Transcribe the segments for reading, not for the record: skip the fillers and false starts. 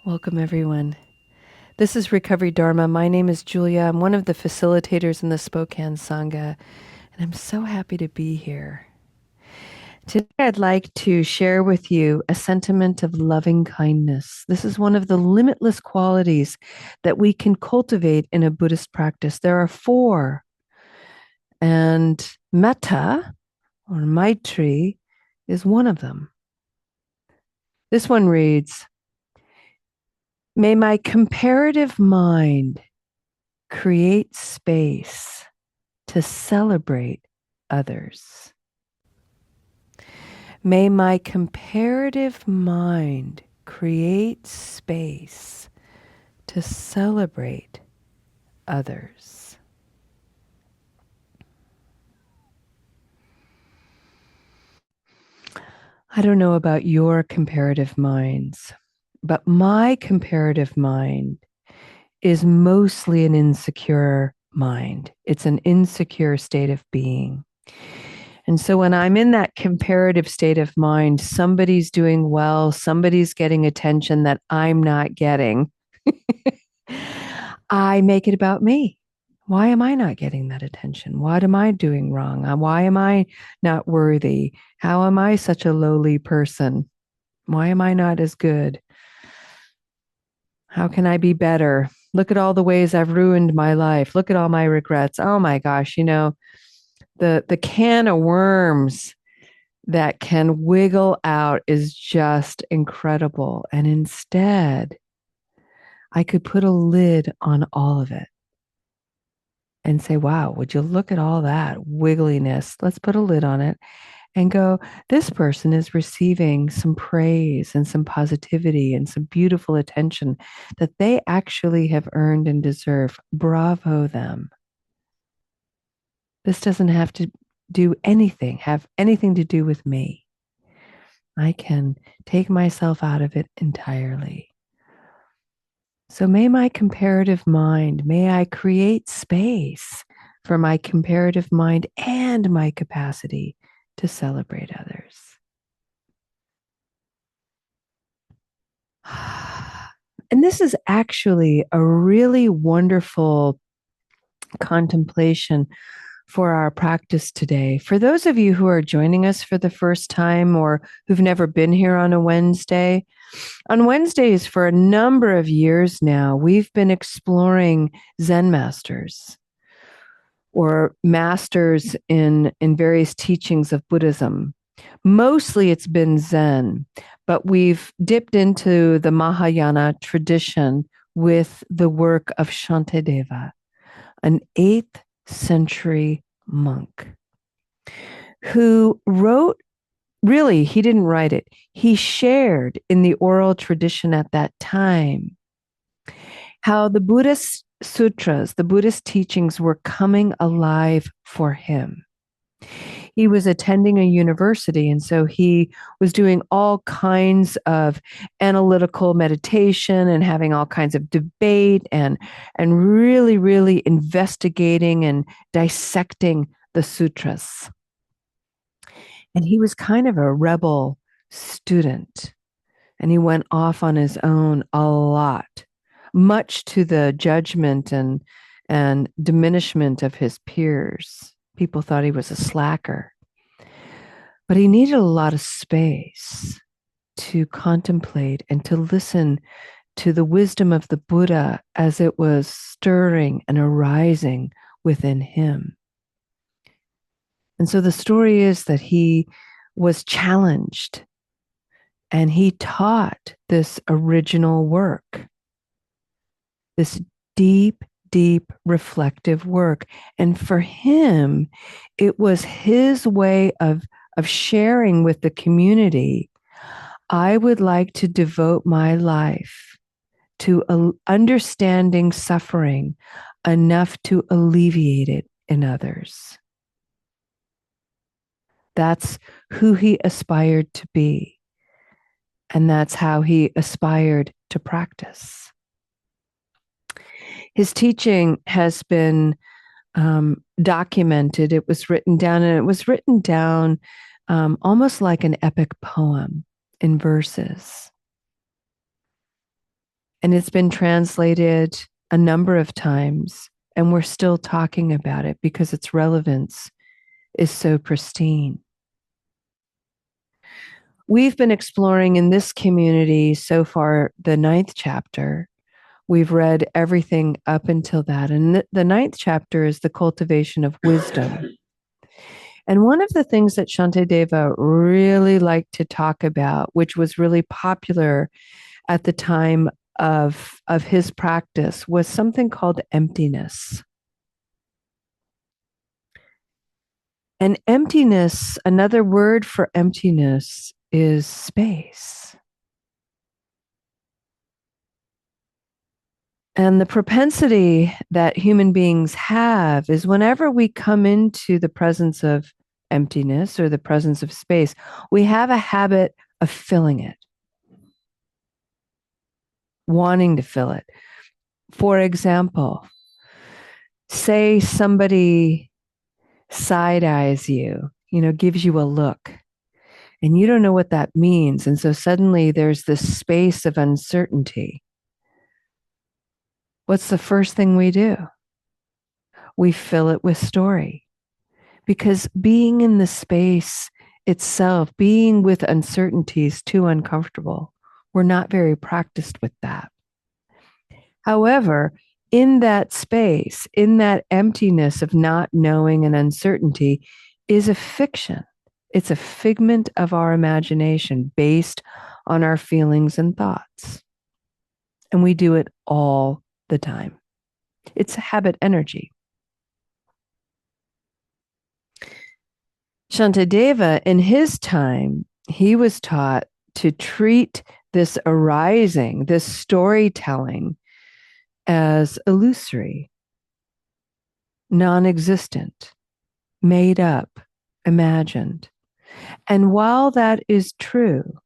Welcome, everyone. This is Recovery Dharma. My name is Julia. I'm one of the facilitators in the Spokane Sangha, and I'm so happy to be here. Today, I'd like to share with you a sentiment of loving kindness. This is one of the limitless qualities that we can cultivate in a Buddhist practice. There are four, and metta, or maitri, is one of them. This one reads, "May my comparative mind create space to celebrate others. May my comparative mind create space to celebrate others." I don't know about your comparative minds, but my comparative mind is mostly an insecure mind. It's an insecure state of being. And so when I'm in that comparative state of mind, somebody's doing well, somebody's getting attention that I'm not getting, I make it about me. Why am I not getting that attention? What am I doing wrong? Why am I not worthy? How am I such a lowly person? Why am I not as good? How can I be better? Look at all the ways I've ruined my life. Look at all my regrets. Oh my gosh, the can of worms that can wiggle out is just incredible. And instead, I could put a lid on all of it and say, wow, would you look at all that wiggliness? Let's put a lid on it and go, this person is receiving some praise and some positivity and some beautiful attention that they actually have earned and deserve. Bravo them. This doesn't have to have anything to do with me. I can take myself out of it entirely. So may my comparative mind, may I create space for my comparative mind and my capacity to celebrate others. And this is actually a really wonderful contemplation for our practice today. For those of you who are joining us for the first time or who've never been here on Wednesdays for a number of years now, we've been exploring Zen masters or masters in various teachings of Buddhism. Mostly it's been Zen, but we've dipped into the Mahayana tradition with the work of Shantideva, an 8th century monk who wrote, really, he didn't write it. He shared in the oral tradition at that time how the Buddhist sutras, the Buddhist teachings were coming alive for him. He was attending a university, and so he was doing all kinds of analytical meditation and having all kinds of debate and really, really investigating and dissecting the sutras. And he was kind of a rebel student, and he went off on his own a lot, much to the judgment and diminishment of his peers. People thought he was a slacker. But he needed a lot of space to contemplate and to listen to the wisdom of the Buddha as it was stirring and arising within him. And so the story is that he was challenged and he taught this original work, this deep, deep reflective work. And for him, it was his way of sharing with the community. I would like to devote my life to understanding suffering enough to alleviate it in others. That's who he aspired to be. And that's how he aspired to practice. His teaching has been documented. It was written down, and it was written down almost like an epic poem in verses. And it's been translated a number of times, and we're still talking about it because its relevance is so pristine. We've been exploring in this community so far the ninth chapter. We've read everything up until that. And the ninth chapter is the cultivation of wisdom. And one of the things that Shantideva really liked to talk about, which was really popular at the time of his practice, was something called emptiness. And emptiness, another word for emptiness is space. And the propensity that human beings have is whenever we come into the presence of emptiness or the presence of space, we have a habit of filling it, wanting to fill it. For example, say somebody side eyes you, gives you a look, and you don't know what that means. And so suddenly there's this space of uncertainty. What's the first thing we do? We fill it with story. Because being in the space itself, being with uncertainty is too uncomfortable. We're not very practiced with that. However, in that space, in that emptiness of not knowing and uncertainty, is a fiction. It's a figment of our imagination based on our feelings and thoughts. And we do it all the time. It's a habit energy. Shantideva, in his time, he was taught to treat this arising, this storytelling, as illusory, non-existent, made up, imagined. And while that is true,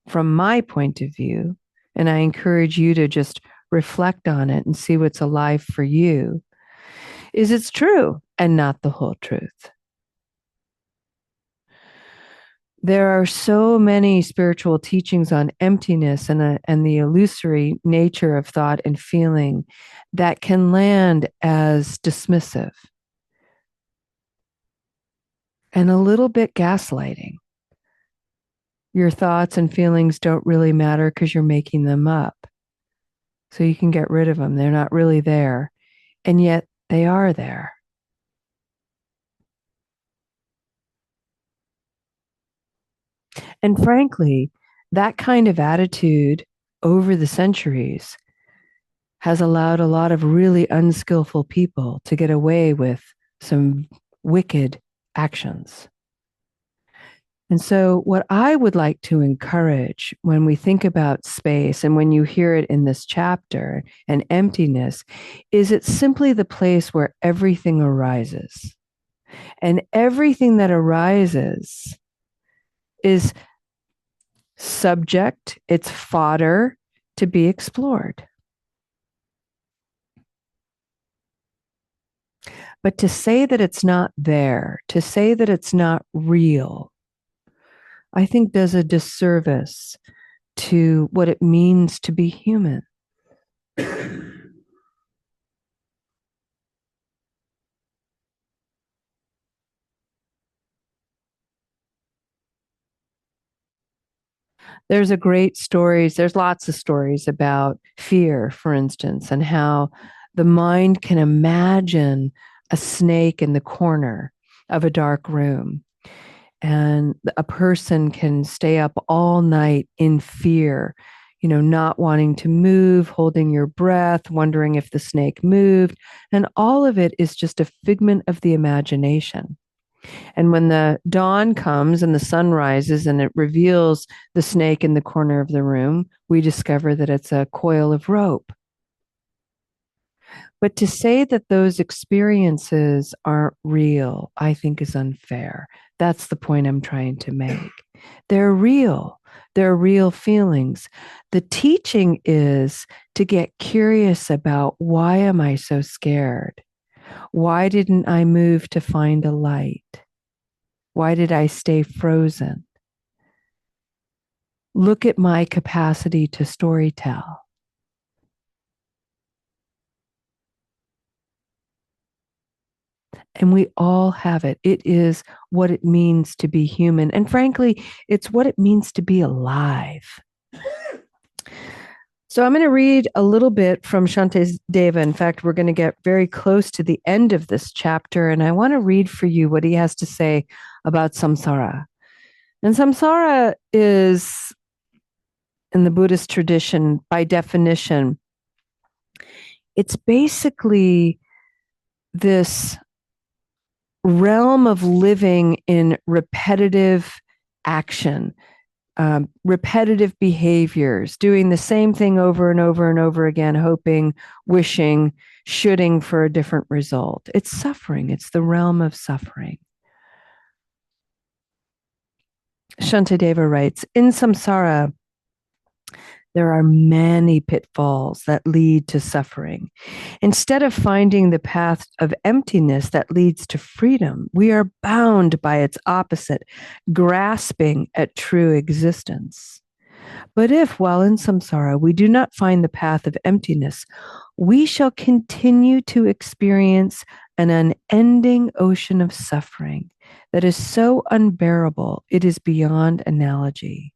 from my point of view, and I encourage you to just reflect on it and see what's alive for you, is it's true and not the whole truth. There are so many spiritual teachings on emptiness and the illusory nature of thought and feeling that can land as dismissive and a little bit gaslighting. Your thoughts and feelings don't really matter because you're making them up. So you can get rid of them. They're not really there. And yet they are there. And frankly, that kind of attitude over the centuries has allowed a lot of really unskillful people to get away with some wicked actions. And so, what I would like to encourage when we think about space and when you hear it in this chapter and emptiness is it's simply the place where everything arises. And everything that arises is subject, it's fodder to be explored. But to say that it's not there, to say that it's not real, I think does a disservice to what it means to be human. There's lots of stories about fear, for instance, and how the mind can imagine a snake in the corner of a dark room. And a person can stay up all night in fear, not wanting to move, holding your breath, wondering if the snake moved. And all of it is just a figment of the imagination. And when the dawn comes and the sun rises and it reveals the snake in the corner of the room, we discover that it's a coil of rope. But to say that those experiences aren't real, I think is unfair. That's the point I'm trying to make. They're real. They're real feelings. The teaching is to get curious about, why am I so scared? Why didn't I move to find a light? Why did I stay frozen? Look at my capacity to storytell. And we all have it. It is what it means to be human. And frankly, it's what it means to be alive. So I'm going to read a little bit from Shantideva. In fact, we're going to get very close to the end of this chapter, and I want to read for you what he has to say about samsara. And samsara is, in the Buddhist tradition, by definition, it's basically this realm of living in repetitive action, repetitive behaviors, doing the same thing over and over and over again, hoping, wishing, shooting for a different result. It's suffering. It's the realm of suffering. Shantideva writes, in samsara, there are many pitfalls that lead to suffering. Instead of finding the path of emptiness that leads to freedom, we are bound by its opposite, grasping at true existence. But if, while in samsara, we do not find the path of emptiness, we shall continue to experience an unending ocean of suffering that is so unbearable it is beyond analogy.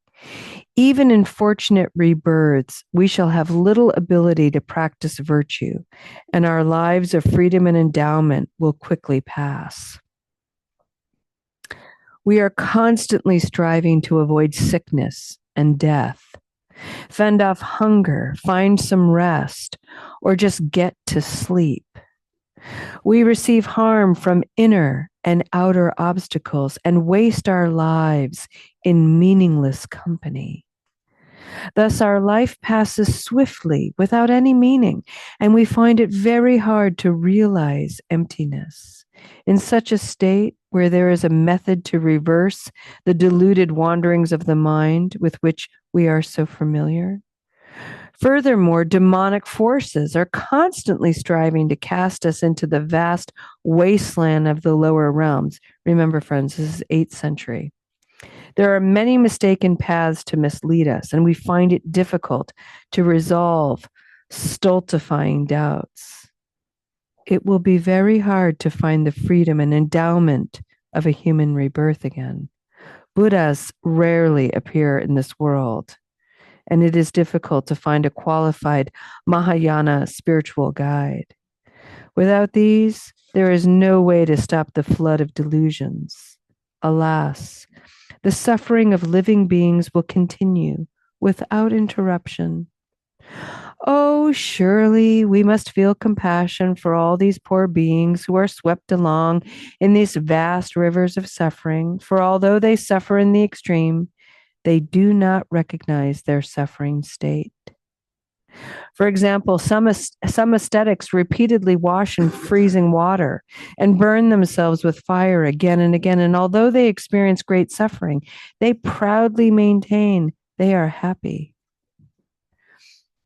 Even in fortunate rebirths, we shall have little ability to practice virtue, and our lives of freedom and endowment will quickly pass. We are constantly striving to avoid sickness and death, fend off hunger, find some rest, or just get to sleep. We receive harm from inner and outer obstacles and waste our lives in meaningless company. Thus, our life passes swiftly without any meaning, and we find it very hard to realize emptiness. In such a state where there is a method to reverse the deluded wanderings of the mind with which we are so familiar. Furthermore, demonic forces are constantly striving to cast us into the vast wasteland of the lower realms. Remember, friends, this is 8th century. There are many mistaken paths to mislead us, and we find it difficult to resolve stultifying doubts. It will be very hard to find the freedom and endowment of a human rebirth again. Buddhas rarely appear in this world, and it is difficult to find a qualified Mahayana spiritual guide. Without these, there is no way to stop the flood of delusions. Alas, the suffering of living beings will continue without interruption. Oh, surely we must feel compassion for all these poor beings who are swept along in these vast rivers of suffering, for although they suffer in the extreme, they do not recognize their suffering state. For example, some ascetics repeatedly wash in freezing water and burn themselves with fire again and again. And although they experience great suffering, they proudly maintain they are happy.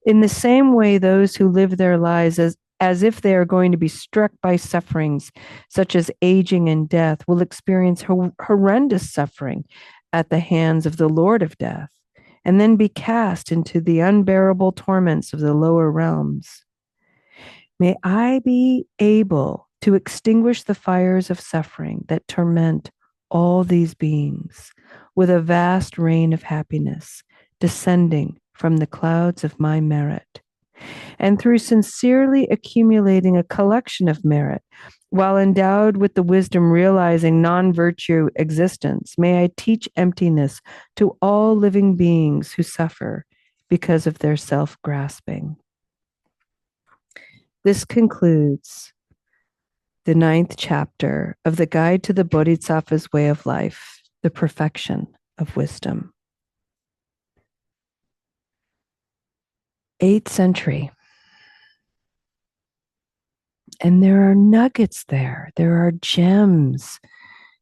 In the same way, those who live their lives as if they are going to be struck by sufferings such as aging and death will experience horrendous suffering at the hands of the Lord of Death, and then be cast into the unbearable torments of the lower realms. May I be able to extinguish the fires of suffering that torment all these beings with a vast rain of happiness descending from the clouds of my merit. And through sincerely accumulating a collection of merit, while endowed with the wisdom realizing non-virtue existence, may I teach emptiness to all living beings who suffer because of their self-grasping. This concludes the 9th chapter of the Guide to the Bodhisattva's Way of Life, the Perfection of Wisdom. 8th century. And there are nuggets there. There are gems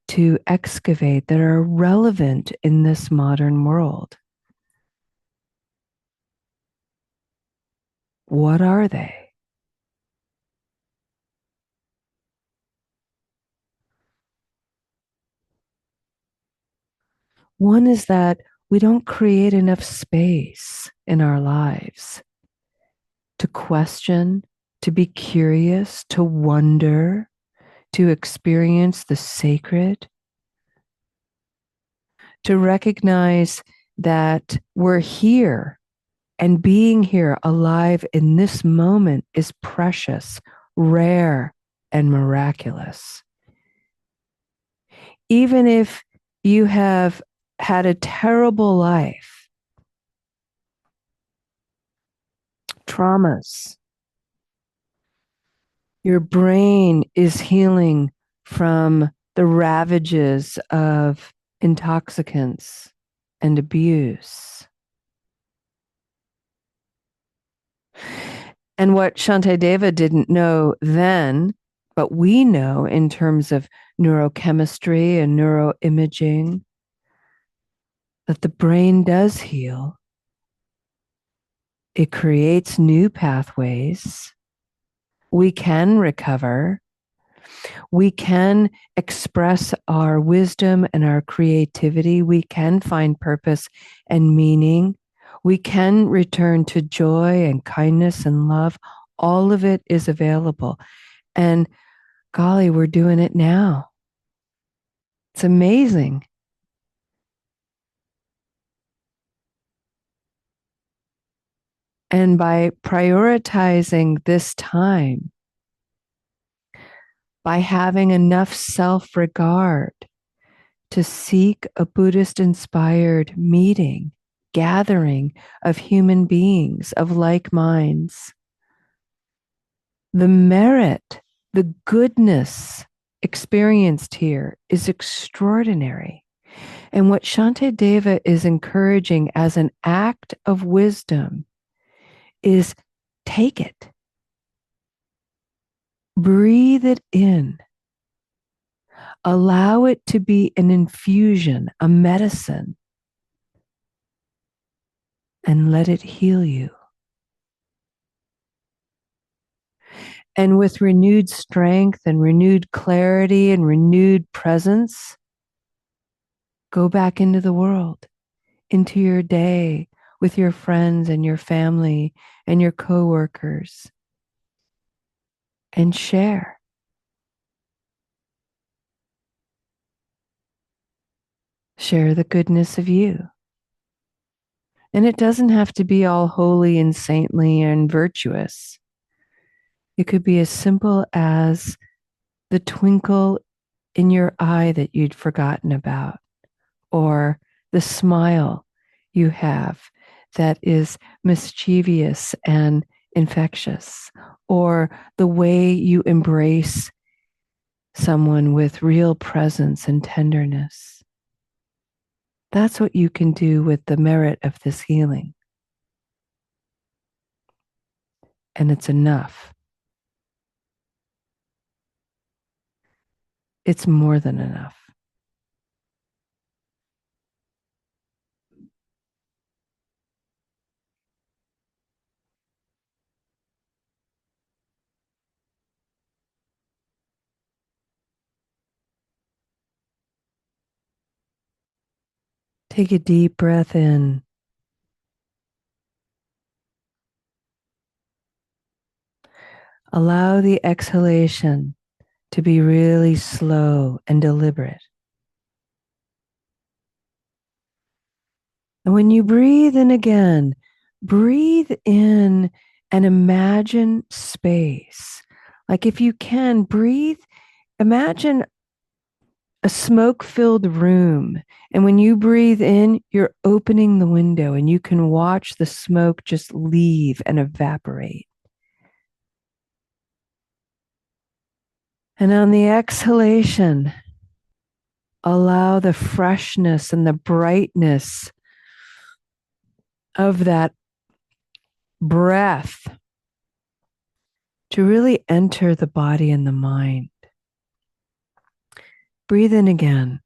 to excavate that are relevant in this modern world. What are they? One is that we don't create enough space in our lives to question, to be curious, to wonder, to experience the sacred, to recognize that we're here and being here alive in this moment is precious, rare, and miraculous. Even if you have had a terrible life, traumas, your brain is healing from the ravages of intoxicants and abuse. And what Shantideva didn't know then, but we know in terms of neurochemistry and neuroimaging, that the brain does heal. It creates new pathways. We can recover. We can express our wisdom and our creativity. We can find purpose and meaning. We can return to joy and kindness and love. All of it is available. And golly, we're doing it now. It's amazing. And by prioritizing this time, by having enough self-regard to seek a Buddhist-inspired meeting, gathering of human beings of like minds, the merit, the goodness experienced here is extraordinary. And what Shantideva is encouraging as an act of wisdom is take it. Breathe it in. Allow it to be an infusion, a medicine, and let it heal you. And with renewed strength and renewed clarity and renewed presence, go back into the world, into your day with your friends and your family and your coworkers, and share. Share the goodness of you. And it doesn't have to be all holy and saintly and virtuous. It could be as simple as the twinkle in your eye that you'd forgotten about, or the smile you have that is mischievous and infectious, or the way you embrace someone with real presence and tenderness. That's what you can do with the merit of this healing. And it's enough. It's more than enough. Take a deep breath in. Allow the exhalation to be really slow and deliberate. And when you breathe in again, breathe in and imagine space. Like if you can, breathe, imagine a smoke-filled room. And when you breathe in, you're opening the window and you can watch the smoke just leave and evaporate. And on the exhalation, allow the freshness and the brightness of that breath to really enter the body and the mind. Breathe in again.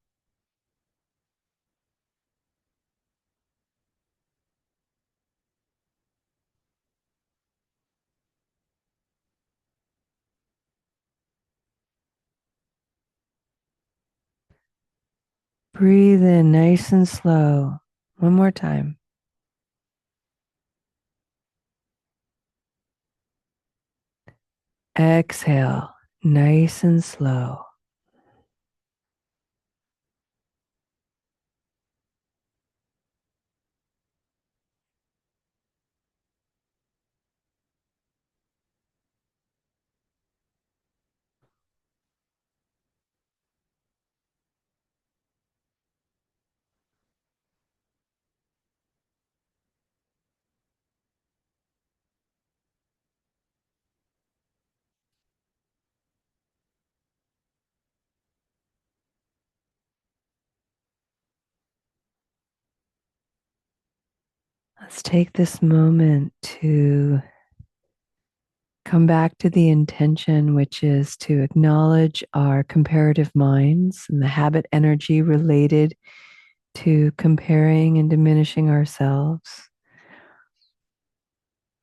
Breathe in nice and slow. One more time. Exhale nice and slow. Let's take this moment to come back to the intention, which is to acknowledge our comparative minds and the habit energy related to comparing and diminishing ourselves.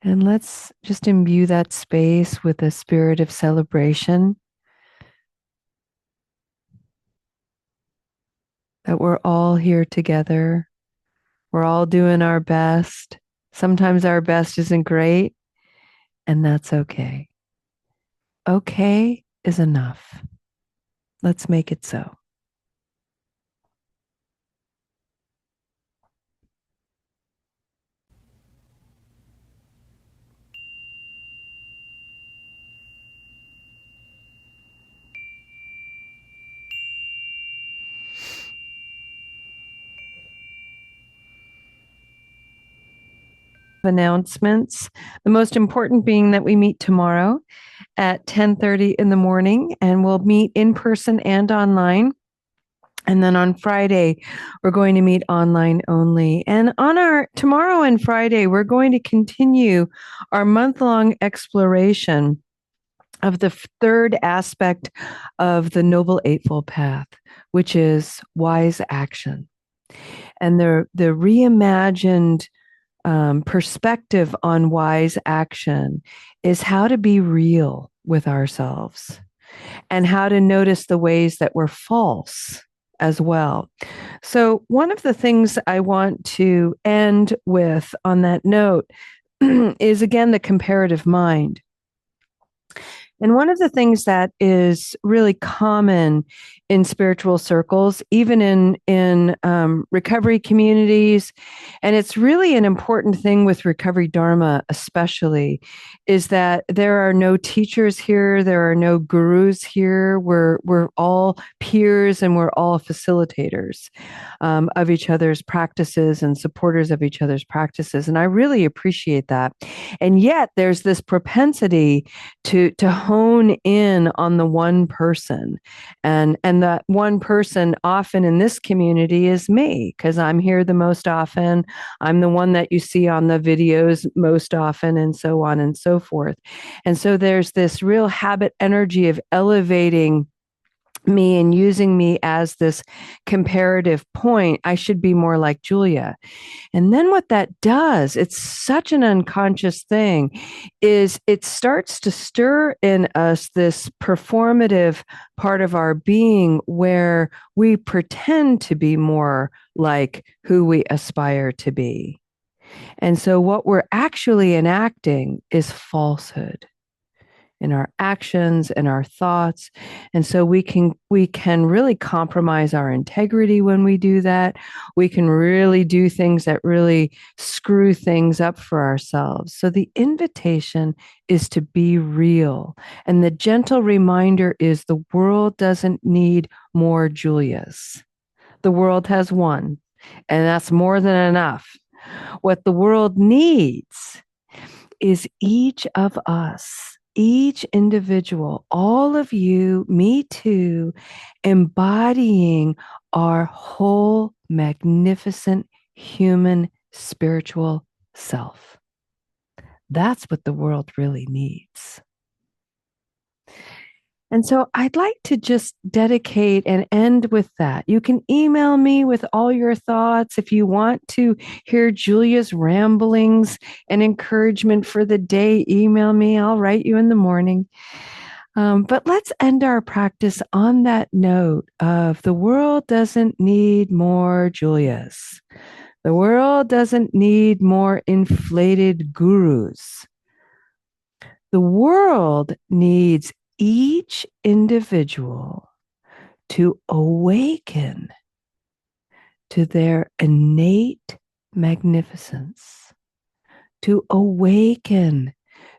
And let's just imbue that space with a spirit of celebration, that we're all here together. We're all doing our best. Sometimes our best isn't great, and that's okay. Okay is enough. Let's make it so. Announcements. The most important being that we meet tomorrow at 10:30 in the morning, and we'll meet in person and online. And then on Friday, we're going to meet online only. And on our tomorrow and Friday, we're going to continue our month-long exploration of the third aspect of the Noble Eightfold Path, which is wise action. And the reimagined perspective on wise action is how to be real with ourselves and how to notice the ways that we're false as well. So, one of the things I want to end with on that note is again the comparative mind. And one of the things that is really common in spiritual circles, even in recovery communities, and it's really an important thing with recovery dharma, especially, is that there are no teachers here, there are no gurus here. We're all peers and we're all facilitators of each other's practices and supporters of each other's practices, and I really appreciate that. And yet, there's this propensity to hone in on the one person, and that one person often in this community is me, because I'm here the most often. I'm the one that you see on the videos most often, and so on and so forth. And so there's this real habit energy of elevating me and using me as this comparative point. I should be more like Julia. And then what that does, it's such an unconscious thing, is it starts to stir in us this performative part of our being where we pretend to be more like who we aspire to be. And so what we're actually enacting is falsehood in our actions and our thoughts. And so we can really compromise our integrity when we do that. We can really do things that really screw things up for ourselves. So the invitation is to be real. And the gentle reminder is the world doesn't need more Julias. The world has one, and that's more than enough. What the world needs is each of us, each individual, all of you, me too, embodying our whole magnificent human spiritual self. That's what the world really needs. And so I'd like to just dedicate and end with that. You can email me with all your thoughts if you want to hear Julia's ramblings and encouragement for the day. Email me. I'll write you in the morning. But let's end our practice on that note of the world doesn't need more Julias. The world doesn't need more inflated gurus. The world needs each individual to awaken to their innate magnificence, to awaken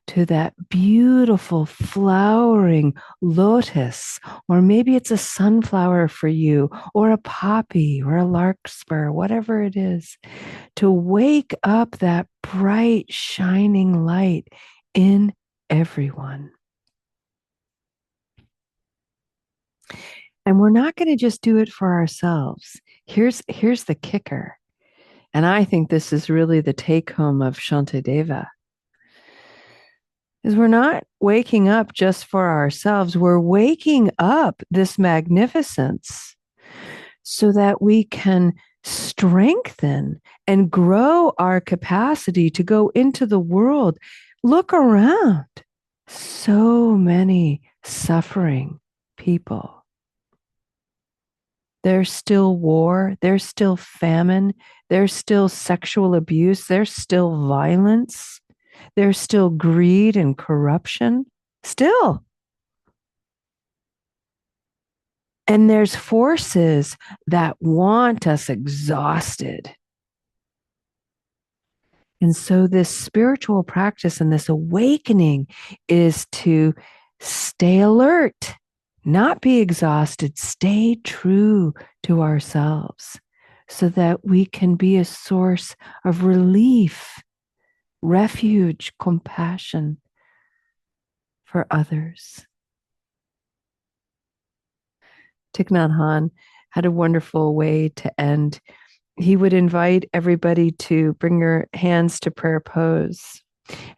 to that beautiful flowering lotus, or maybe it's a sunflower for you, or a poppy, or a larkspur, whatever it is, to wake up that bright, shining light in everyone. And we're not going to just do it for ourselves. Here's the kicker. And I think this is really the take home of Shantideva. Is we're not waking up just for ourselves. We're waking up this magnificence so that we can strengthen and grow our capacity to go into the world. Look around. So many suffering people. There's still war. There's still famine. There's still sexual abuse. There's still violence. There's still greed and corruption. Still. And there's forces that want us exhausted. And so, this spiritual practice and this awakening is to stay alert, not be exhausted, stay true to ourselves so that we can be a source of relief, refuge, compassion for others. Thich Nhat Hanh had a wonderful way to end. He would invite everybody to bring your hands to prayer pose.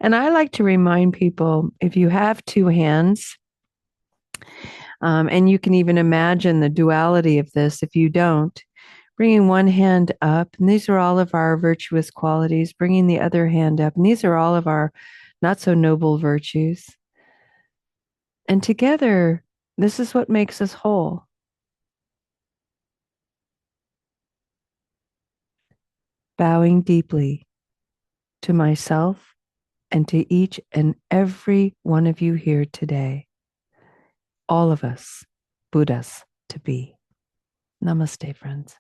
And I like to remind people, if you have two hands, and you can even imagine the duality of this if you don't, bringing one hand up, and these are all of our virtuous qualities, bringing the other hand up, and these are all of our not so noble virtues. And together, this is what makes us whole. Bowing deeply to myself and to each and every one of you here today. All of us, Buddhas to be. Namaste, friends.